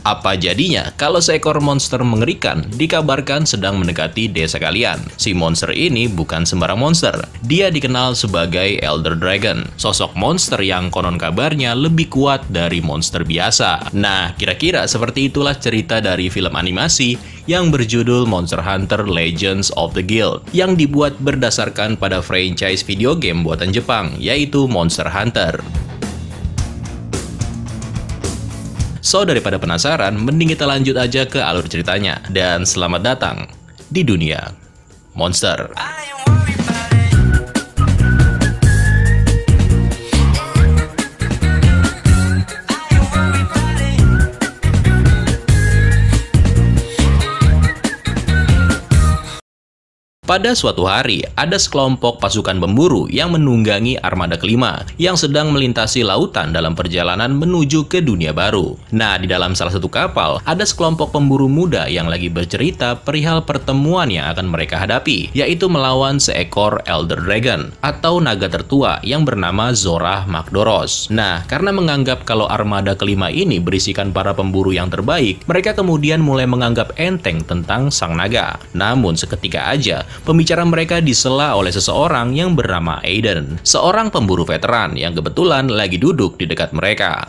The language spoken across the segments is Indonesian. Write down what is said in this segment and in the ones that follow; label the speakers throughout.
Speaker 1: Apa jadinya kalau seekor monster mengerikan dikabarkan sedang mendekati desa kalian? Si monster ini bukan sembarang monster. Dia dikenal sebagai Elder Dragon, sosok monster yang konon kabarnya lebih kuat dari monster biasa. Nah, kira-kira seperti itulah cerita dari film animasi yang berjudul Monster Hunter Legends of the Guild, yang dibuat berdasarkan pada franchise video game buatan Jepang, yaitu Monster Hunter. So, daripada penasaran, mending kita lanjut aja ke alur ceritanya. Dan selamat datang di dunia monster. Pada suatu hari, ada sekelompok pasukan pemburu yang menunggangi armada kelima yang sedang melintasi lautan dalam perjalanan menuju ke dunia baru. Nah, di dalam salah satu kapal, ada sekelompok pemburu muda yang lagi bercerita perihal pertemuan yang akan mereka hadapi, yaitu melawan seekor Elder Dragon, atau naga tertua yang bernama Zorah Magdoros. Nah, karena menganggap kalau armada kelima ini berisikan para pemburu yang terbaik, mereka kemudian mulai menganggap enteng tentang sang naga. Namun, seketika aja, pembicaraan mereka disela oleh seseorang yang bernama Aiden, seorang pemburu veteran yang kebetulan lagi duduk di dekat mereka.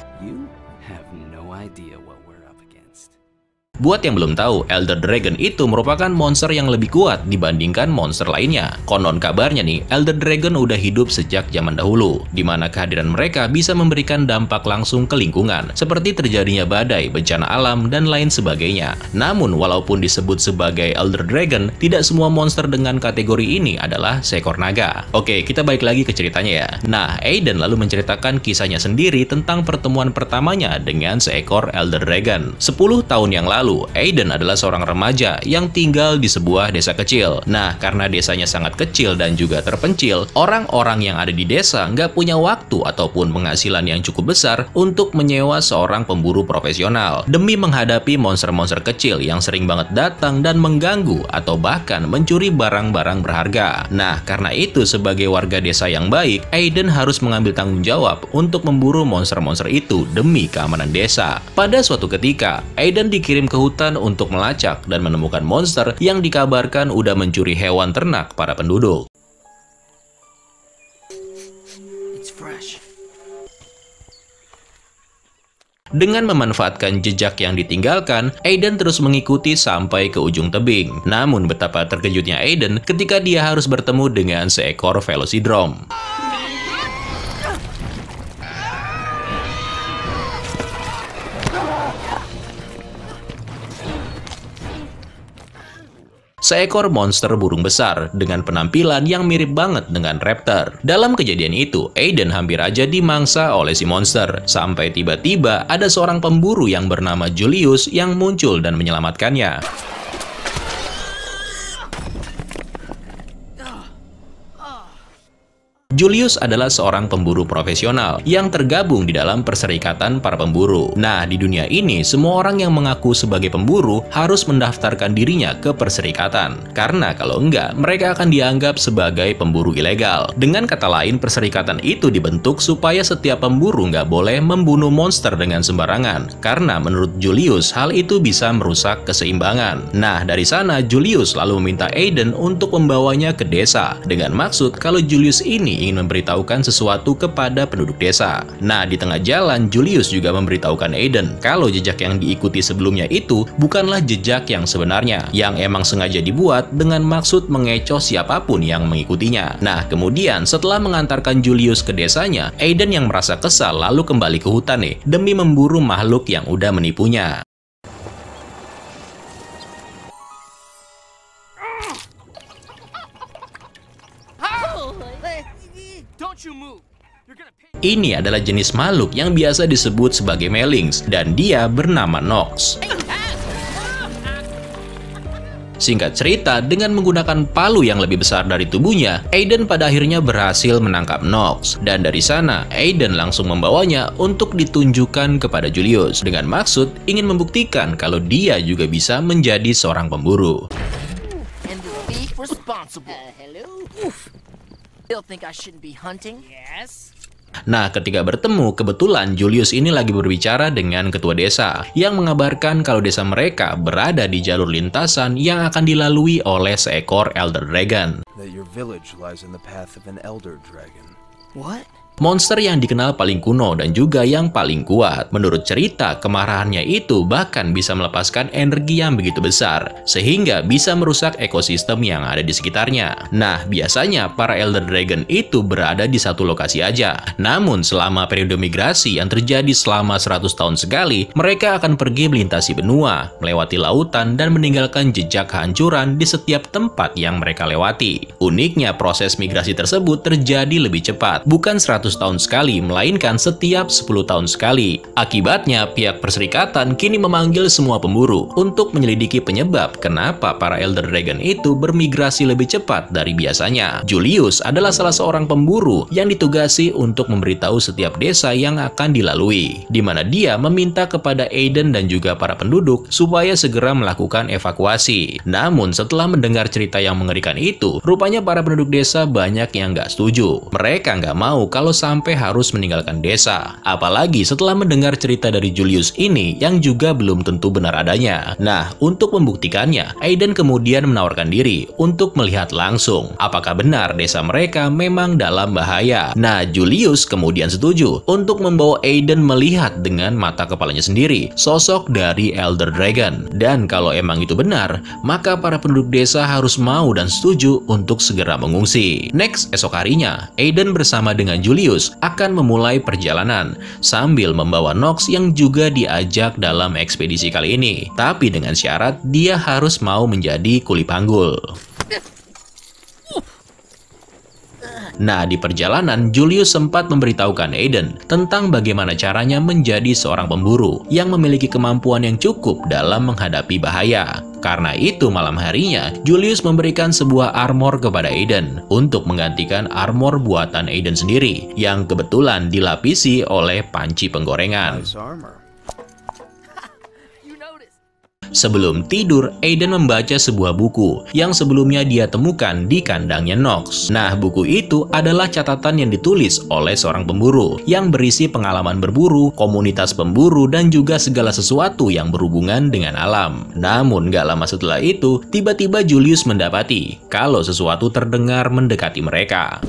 Speaker 1: Buat yang belum tahu, Elder Dragon itu merupakan monster yang lebih kuat dibandingkan monster lainnya. Konon kabarnya nih, Elder Dragon udah hidup sejak zaman dahulu, di mana kehadiran mereka bisa memberikan dampak langsung ke lingkungan, seperti terjadinya badai, bencana alam, dan lain sebagainya. Namun, walaupun disebut sebagai Elder Dragon, tidak semua monster dengan kategori ini adalah seekor naga. Oke, kita balik lagi ke ceritanya ya. Nah, Aiden lalu menceritakan kisahnya sendiri tentang pertemuan pertamanya dengan seekor Elder Dragon. 10 tahun yang lalu, Aiden adalah seorang remaja yang tinggal di sebuah desa kecil. Nah, karena desanya sangat kecil dan juga terpencil, orang-orang yang ada di desa nggak punya waktu ataupun penghasilan yang cukup besar untuk menyewa seorang pemburu profesional demi menghadapi monster-monster kecil yang sering banget datang dan mengganggu atau bahkan mencuri barang-barang berharga. Nah, karena itu sebagai warga desa yang baik, Aiden harus mengambil tanggung jawab untuk memburu monster-monster itu demi keamanan desa. Pada suatu ketika, Aiden dikirim ke hutan untuk melacak dan menemukan monster yang dikabarkan udah mencuri hewan ternak para penduduk. Dengan memanfaatkan jejak yang ditinggalkan, Aiden terus mengikuti sampai ke ujung tebing. Namun betapa terkejutnya Aiden ketika dia harus bertemu dengan seekor Velocidrome. Seekor monster burung besar dengan penampilan yang mirip banget dengan raptor. Dalam kejadian itu, Aiden hampir aja dimangsa oleh si monster, sampai tiba-tiba ada seorang pemburu yang bernama Julius yang muncul dan menyelamatkannya. Julius adalah seorang pemburu profesional yang tergabung di dalam perserikatan para pemburu. Nah, di dunia ini, semua orang yang mengaku sebagai pemburu harus mendaftarkan dirinya ke perserikatan. Karena kalau enggak, mereka akan dianggap sebagai pemburu ilegal. Dengan kata lain, perserikatan itu dibentuk supaya setiap pemburu nggak boleh membunuh monster dengan sembarangan. Karena menurut Julius, hal itu bisa merusak keseimbangan. Nah, dari sana, Julius lalu meminta Aiden untuk membawanya ke desa. Dengan maksud kalau Julius ini ingin memberitahukan sesuatu kepada penduduk desa. Nah, di tengah jalan, Julius juga memberitahukan Aiden kalau jejak yang diikuti sebelumnya itu bukanlah jejak yang sebenarnya, yang emang sengaja dibuat dengan maksud mengecoh siapapun yang mengikutinya. Nah, kemudian setelah mengantarkan Julius ke desanya, Aiden yang merasa kesal lalu kembali ke hutan nih, demi memburu makhluk yang udah menipunya. Ini adalah jenis makhluk yang biasa disebut sebagai Melings, dan dia bernama Nox. Singkat cerita, dengan menggunakan palu yang lebih besar dari tubuhnya, Aiden pada akhirnya berhasil menangkap Nox. Dan dari sana, Aiden langsung membawanya untuk ditunjukkan kepada Julius, dengan maksud ingin membuktikan kalau dia juga bisa menjadi seorang pemburu. Nah, ketika bertemu, kebetulan Julius ini lagi berbicara dengan ketua desa yang mengabarkan kalau desa mereka berada di jalur lintasan yang akan dilalui oleh seekor Elder Dragon.
Speaker 2: That your village lies in the path of an elder dragon.
Speaker 3: What?
Speaker 1: Monster yang dikenal paling kuno dan juga yang paling kuat. Menurut cerita, kemarahannya itu bahkan bisa melepaskan energi yang begitu besar, sehingga bisa merusak ekosistem yang ada di sekitarnya. Nah, biasanya para Elder Dragon itu berada di satu lokasi aja. Namun, selama periode migrasi yang terjadi selama 100 tahun sekali, mereka akan pergi melintasi benua, melewati lautan, dan meninggalkan jejak kehancuran di setiap tempat yang mereka lewati. Uniknya, proses migrasi tersebut terjadi lebih cepat, bukan 100 tahun sekali, melainkan setiap 10 tahun sekali. Akibatnya, pihak perserikatan kini memanggil semua pemburu untuk menyelidiki penyebab kenapa para Elder Dragon itu bermigrasi lebih cepat dari biasanya. Julius adalah salah seorang pemburu yang ditugasi untuk memberitahu setiap desa yang akan dilalui, di mana dia meminta kepada Aiden dan juga para penduduk supaya segera melakukan evakuasi. Namun, setelah mendengar cerita yang mengerikan itu, rupanya para penduduk desa banyak yang nggak setuju. Mereka nggak mau kalau sampai harus meninggalkan desa. Apalagi setelah mendengar cerita dari Julius ini yang juga belum tentu benar adanya. Nah, untuk membuktikannya, Aiden kemudian menawarkan diri untuk melihat langsung apakah benar desa mereka memang dalam bahaya. Nah, Julius kemudian setuju untuk membawa Aiden melihat dengan mata kepalanya sendiri sosok dari Elder Dragon. Dan kalau emang itu benar, maka para penduduk desa harus mau dan setuju untuk segera mengungsi. Next, esok harinya, Aiden bersama dengan Julius akan memulai perjalanan sambil membawa Nox yang juga diajak dalam ekspedisi kali ini. Tapi dengan syarat dia harus mau menjadi kuli panggul. Nah, di perjalanan, Julius sempat memberitahukan Aiden tentang bagaimana caranya menjadi seorang pemburu yang memiliki kemampuan yang cukup dalam menghadapi bahaya. Karena itu, malam harinya, Julius memberikan sebuah armor kepada Aiden untuk menggantikan armor buatan Aiden sendiri, yang kebetulan dilapisi oleh panci penggorengan.
Speaker 2: Nice armor.
Speaker 1: Sebelum tidur, Aiden membaca sebuah buku yang sebelumnya dia temukan di kandangnya Nox. Nah, buku itu adalah catatan yang ditulis oleh seorang pemburu yang berisi pengalaman berburu, komunitas pemburu, dan juga segala sesuatu yang berhubungan dengan alam. Namun, gak lama setelah itu, tiba-tiba Julius mendapati kalau sesuatu terdengar mendekati mereka.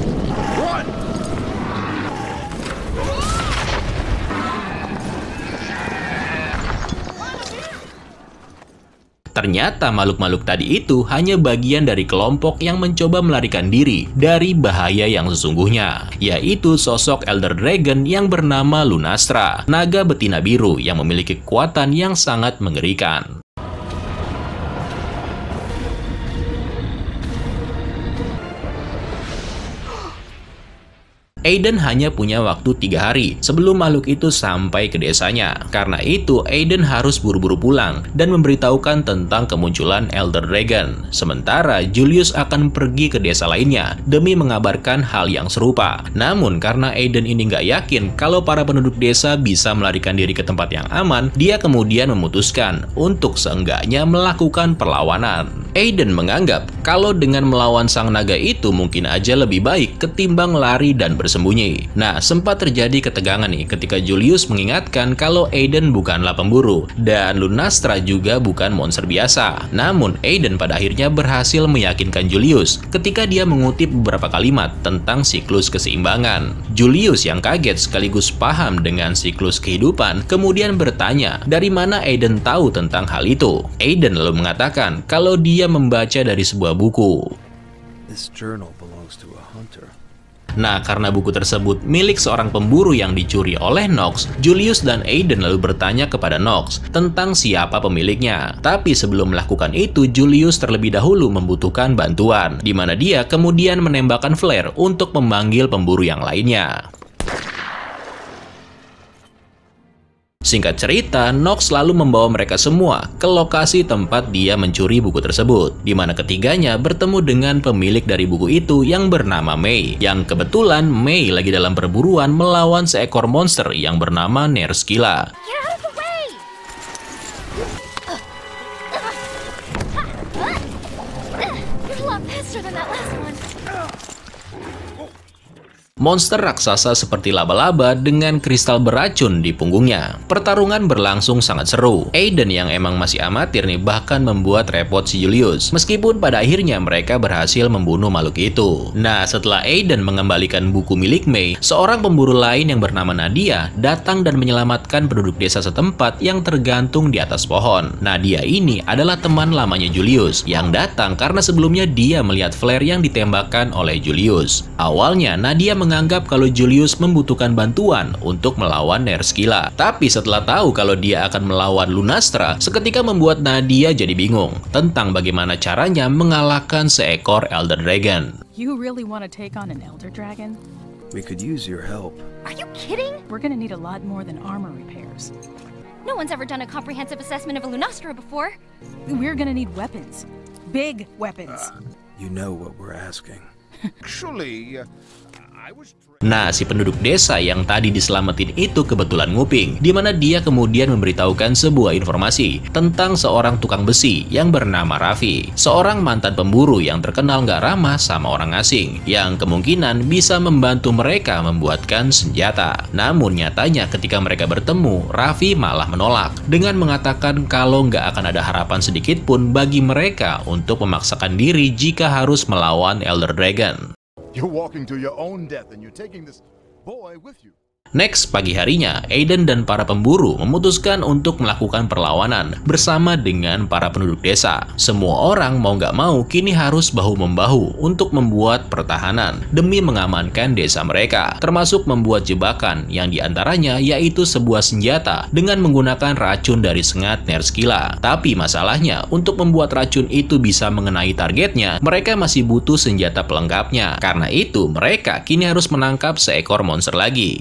Speaker 1: Ternyata makhluk-makhluk tadi itu hanya bagian dari kelompok yang mencoba melarikan diri dari bahaya yang sesungguhnya, yaitu sosok Elder Dragon yang bernama Lunastra, naga betina biru yang memiliki kekuatan yang sangat mengerikan. Aiden hanya punya waktu 3 hari sebelum makhluk itu sampai ke desanya. Karena itu, Aiden harus buru-buru pulang dan memberitahukan tentang kemunculan Elder Dragon. Sementara Julius akan pergi ke desa lainnya demi mengabarkan hal yang serupa. Namun, karena Aiden ini nggak yakin kalau para penduduk desa bisa melarikan diri ke tempat yang aman, dia kemudian memutuskan untuk seenggaknya melakukan perlawanan. Aiden menganggap kalau dengan melawan sang naga itu mungkin aja lebih baik ketimbang lari dan bersembunyi. Nah, sempat terjadi ketegangan nih ketika Julius mengingatkan kalau Aiden bukanlah pemburu dan Lunastra juga bukan monster biasa. Namun, Aiden pada akhirnya berhasil meyakinkan Julius ketika dia mengutip beberapa kalimat tentang siklus keseimbangan. Julius yang kaget sekaligus paham dengan siklus kehidupan kemudian bertanya dari mana Aiden tahu tentang hal itu. Aiden lalu mengatakan kalau dia membaca dari sebuah buku.
Speaker 2: This journal belongs to a hunter.
Speaker 1: Nah, karena buku tersebut milik seorang pemburu yang dicuri oleh Nox, Julius dan Aiden lalu bertanya kepada Nox tentang siapa pemiliknya. Tapi sebelum melakukan itu, Julius terlebih dahulu membutuhkan bantuan, di mana dia kemudian menembakkan flare untuk memanggil pemburu yang lainnya. Singkat cerita, Nox lalu membawa mereka semua ke lokasi tempat dia mencuri buku tersebut, di mana ketiganya bertemu dengan pemilik dari buku itu yang bernama May. Yang kebetulan May lagi dalam perburuan melawan seekor monster yang bernama Nerskila. monster raksasa seperti laba-laba dengan kristal beracun di punggungnya. Pertarungan berlangsung sangat seru. Aiden yang emang masih amatir nih bahkan membuat repot si Julius. Meskipun pada akhirnya mereka berhasil membunuh makhluk itu. Nah, setelah Aiden mengembalikan buku milik May, seorang pemburu lain yang bernama Nadia datang dan menyelamatkan penduduk desa setempat yang tergantung di atas pohon. Nadia ini adalah teman lamanya Julius yang datang karena sebelumnya dia melihat flare yang ditembakkan oleh Julius. Awalnya Nadia menganggap kalau Julius membutuhkan bantuan untuk melawan Nerskila. Tapi setelah tahu kalau dia akan melawan Lunastra, seketika membuat Nadia jadi bingung tentang bagaimana caranya mengalahkan seekor Elder Dragon.
Speaker 3: You really want to take on an Elder Dragon?
Speaker 2: We could use your help.
Speaker 4: Are you kidding?
Speaker 3: We're gonna need a lot more than armor repairs.
Speaker 4: No one's ever done a comprehensive assessment of a Lunastra before.
Speaker 3: We're gonna need weapons. Big weapons.
Speaker 2: You know what we're asking.
Speaker 5: Actually, I was...
Speaker 1: Nah, si penduduk desa yang tadi diselamatin itu kebetulan nguping, di mana dia kemudian memberitahukan sebuah informasi tentang seorang tukang besi yang bernama Raffi, seorang mantan pemburu yang terkenal nggak ramah sama orang asing, yang kemungkinan bisa membantu mereka membuatkan senjata. Namun nyatanya ketika mereka bertemu, Raffi malah menolak dengan mengatakan kalau nggak akan ada harapan sedikit pun bagi mereka untuk memaksakan diri jika harus melawan Elder Dragon.
Speaker 5: You're walking to your own death and you're taking this boy with you.
Speaker 1: Next, pagi harinya, Aiden dan para pemburu memutuskan untuk melakukan perlawanan bersama dengan para penduduk desa. Semua orang mau nggak mau kini harus bahu-membahu untuk membuat pertahanan demi mengamankan desa mereka, termasuk membuat jebakan yang diantaranya yaitu sebuah senjata dengan menggunakan racun dari sengat Nerskila. Tapi masalahnya, untuk membuat racun itu bisa mengenai targetnya, mereka masih butuh senjata pelengkapnya. Karena itu, mereka kini harus menangkap seekor monster lagi.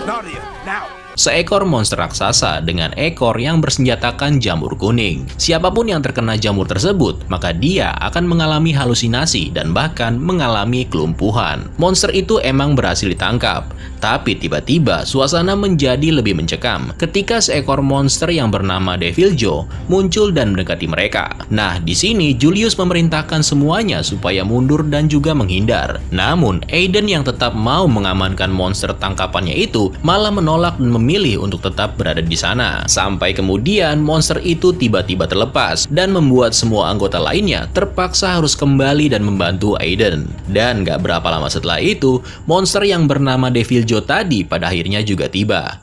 Speaker 2: Nadia, now!
Speaker 1: Seekor monster raksasa dengan ekor yang bersenjatakan jamur kuning. Siapapun yang terkena jamur tersebut, maka dia akan mengalami halusinasi dan bahkan mengalami kelumpuhan. Monster itu emang berhasil ditangkap, tapi tiba-tiba suasana menjadi lebih mencekam ketika seekor monster yang bernama Deviljo muncul dan mendekati mereka. Nah, di sini Julius memerintahkan semuanya supaya mundur dan juga menghindar. Namun, Aiden yang tetap mau mengamankan monster tangkapannya itu malah menolak dan memilih untuk tetap berada di sana. Sampai kemudian monster itu tiba-tiba terlepas dan membuat semua anggota lainnya terpaksa harus kembali dan membantu Aiden. Dan gak berapa lama setelah itu, monster yang bernama Deviljo tadi pada akhirnya juga tiba.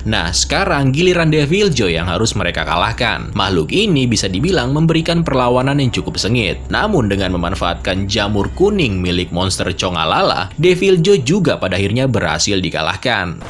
Speaker 1: Nah, sekarang giliran Deviljo yang harus mereka kalahkan. Makhluk ini bisa dibilang memberikan perlawanan yang cukup sengit. Namun dengan memanfaatkan jamur kuning milik monster Congalala, Deviljo juga pada akhirnya berhasil dikalahkan.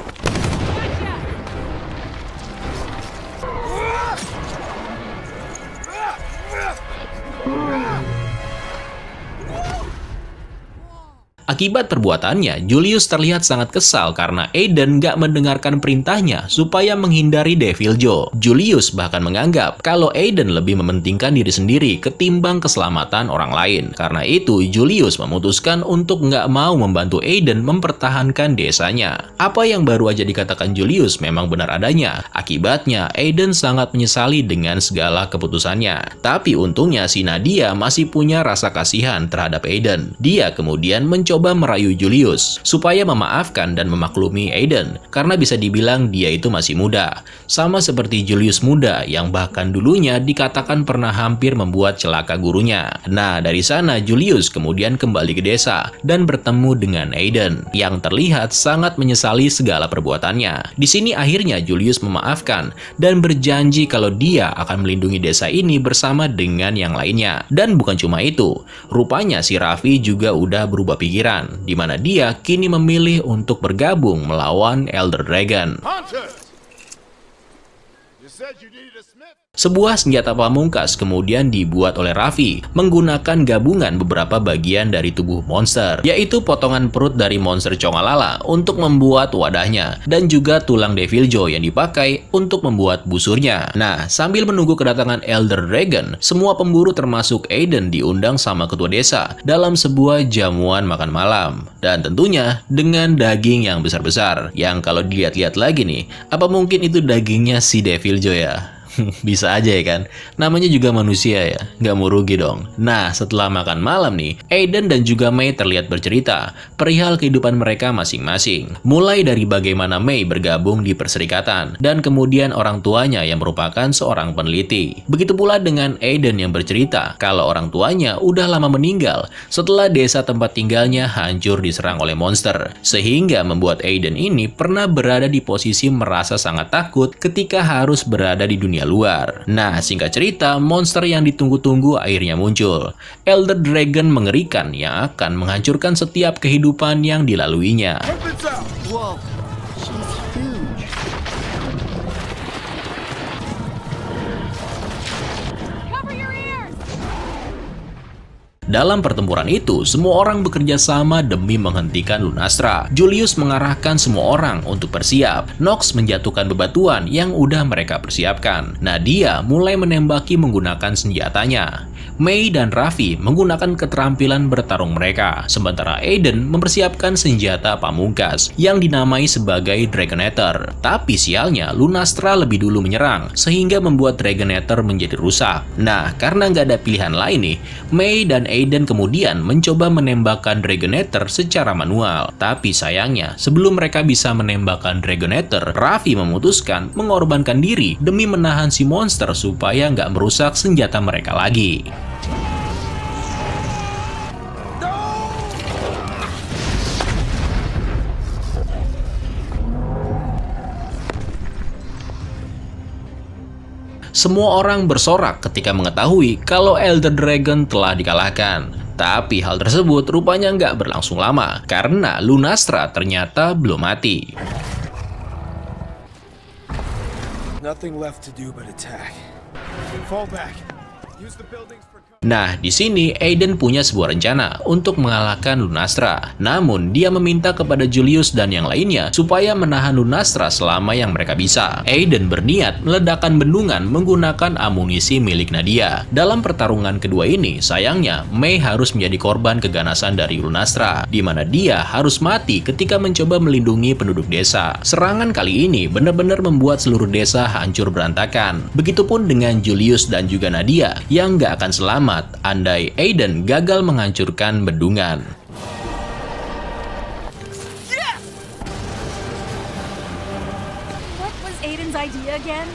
Speaker 1: Akibat perbuatannya, Julius terlihat sangat kesal karena Aiden gak mendengarkan perintahnya supaya menghindari Deviljo. Julius bahkan menganggap kalau Aiden lebih mementingkan diri sendiri ketimbang keselamatan orang lain. Karena itu, Julius memutuskan untuk gak mau membantu Aiden mempertahankan desanya. Apa yang baru aja dikatakan Julius memang benar adanya. Akibatnya, Aiden sangat menyesali dengan segala keputusannya. Tapi untungnya si Nadia masih punya rasa kasihan terhadap Aiden. Dia kemudian mencoba merayu Julius supaya memaafkan dan memaklumi Aiden karena bisa dibilang dia itu masih muda, sama seperti Julius muda yang bahkan dulunya dikatakan pernah hampir membuat celaka gurunya. Nah, dari sana Julius kemudian kembali ke desa dan bertemu dengan Aiden yang terlihat sangat menyesali segala perbuatannya. Di sini akhirnya Julius memaafkan dan berjanji kalau dia akan melindungi desa ini bersama dengan yang lainnya. Dan bukan cuma itu, rupanya si Raffi juga udah berubah pikiran, di mana dia kini memilih untuk bergabung melawan Elder Dragon.
Speaker 5: Hunter! You said you needed a smith.
Speaker 1: Sebuah senjata pamungkas kemudian dibuat oleh Raffi menggunakan gabungan beberapa bagian dari tubuh monster, yaitu potongan perut dari monster Congalala untuk membuat wadahnya, dan juga tulang Deviljho yang dipakai untuk membuat busurnya. Nah, sambil menunggu kedatangan Elder Dragon, semua pemburu termasuk Aiden diundang sama ketua desa dalam sebuah jamuan makan malam. Dan tentunya dengan daging yang besar-besar, yang kalau dilihat-lihat lagi nih, apa mungkin itu dagingnya si Deviljho ya? Bisa aja ya kan, namanya juga manusia ya, nggak mau rugi dong. Nah, setelah makan malam nih, Aiden dan juga Mei terlihat bercerita perihal kehidupan mereka masing-masing. Mulai dari bagaimana Mei bergabung di perserikatan, dan kemudian orang tuanya yang merupakan seorang peneliti. Begitu pula dengan Aiden yang bercerita kalau orang tuanya udah lama meninggal setelah desa tempat tinggalnya hancur diserang oleh monster, sehingga membuat Aiden ini pernah berada di posisi merasa sangat takut ketika harus berada di dunia luar. Nah, singkat cerita, monster yang ditunggu-tunggu akhirnya muncul. Elder Dragon mengerikan yang akan menghancurkan setiap kehidupan yang dilaluinya.
Speaker 5: Weapons out!
Speaker 2: Whoa, she's huge.
Speaker 4: Cover your ears!
Speaker 1: Dalam pertempuran itu, semua orang bekerja sama demi menghentikan Lunastra. Julius mengarahkan semua orang untuk bersiap. Nox menjatuhkan bebatuan yang udah mereka persiapkan. Nadia mulai menembaki menggunakan senjatanya. Mei dan Raffi menggunakan keterampilan bertarung mereka, sementara Aiden mempersiapkan senjata pamungkas yang dinamai sebagai Dragonator. Tapi sialnya, Lunastra lebih dulu menyerang, sehingga membuat Dragonator menjadi rusak. Nah, karena nggak ada pilihan lain nih, Mei dan Aiden kemudian mencoba menembakkan Dragonator secara manual. Tapi sayangnya, sebelum mereka bisa menembakkan Dragonator, Raffi memutuskan mengorbankan diri demi menahan si monster supaya nggak merusak senjata mereka lagi. Semua orang bersorak ketika mengetahui kalau Elder Dragon telah dikalahkan. Tapi hal tersebut rupanya nggak berlangsung lama, karena Lunastra ternyata belum mati.
Speaker 2: Nothing left to do but attack.
Speaker 5: Fall back. Use the buildings for cover.
Speaker 1: Nah, di sini Aiden punya sebuah rencana untuk mengalahkan Lunastra. Namun, dia meminta kepada Julius dan yang lainnya supaya menahan Lunastra selama yang mereka bisa. Aiden berniat meledakkan bendungan menggunakan amunisi milik Nadia. Dalam pertarungan kedua ini, sayangnya Mei harus menjadi korban keganasan dari Lunastra, di mana dia harus mati ketika mencoba melindungi penduduk desa. Serangan kali ini benar-benar membuat seluruh desa hancur berantakan. Begitupun dengan Julius dan juga Nadia yang nggak akan selamat andai Aiden gagal menghancurkan bendungan.
Speaker 3: What was Aiden's idea again?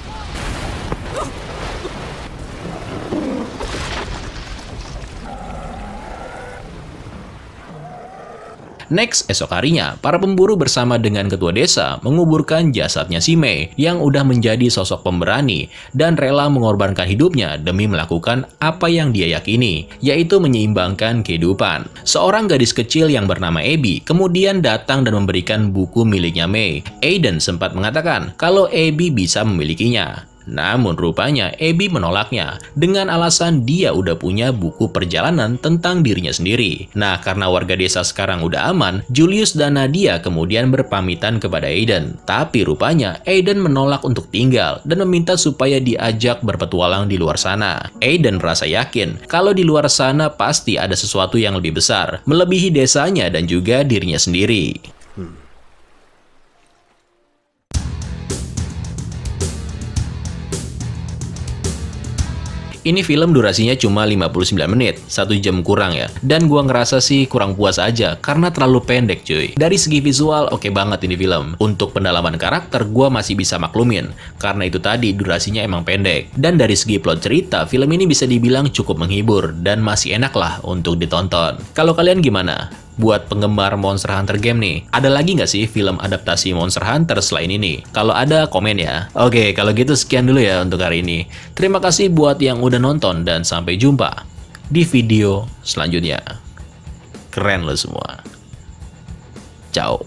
Speaker 1: Next, esok harinya, para pemburu bersama dengan ketua desa menguburkan jasadnya si Mei yang udah menjadi sosok pemberani dan rela mengorbankan hidupnya demi melakukan apa yang dia yakini, yaitu menyeimbangkan kehidupan. Seorang gadis kecil yang bernama Abby kemudian datang dan memberikan buku miliknya Mei. Aiden sempat mengatakan kalau Abby bisa memilikinya. Namun rupanya Abby menolaknya dengan alasan dia udah punya buku perjalanan tentang dirinya sendiri. Nah, karena warga desa sekarang udah aman, Julius dan Nadia kemudian berpamitan kepada Aiden. Tapi rupanya Aiden menolak untuk tinggal dan meminta supaya diajak berpetualang di luar sana. Aiden merasa yakin kalau di luar sana pasti ada sesuatu yang lebih besar, melebihi desanya dan juga dirinya sendiri. Ini film durasinya cuma 59 menit, 1 jam kurang ya. Dan gua ngerasa sih kurang puas aja, karena terlalu pendek cuy. Dari segi visual, oke banget ini film. Untuk pendalaman karakter, gua masih bisa maklumin. Karena itu tadi, durasinya emang pendek. Dan dari segi plot cerita, film ini bisa dibilang cukup menghibur, dan masih enak lah untuk ditonton. Kalau kalian gimana? Buat penggemar Monster Hunter game nih, ada lagi nggak sih film adaptasi Monster Hunter selain ini? Kalau ada, komen ya. Oke, kalau gitu sekian dulu ya untuk hari ini. Terima kasih buat yang udah nonton dan sampai jumpa di video selanjutnya. Keren lo semua. Ciao.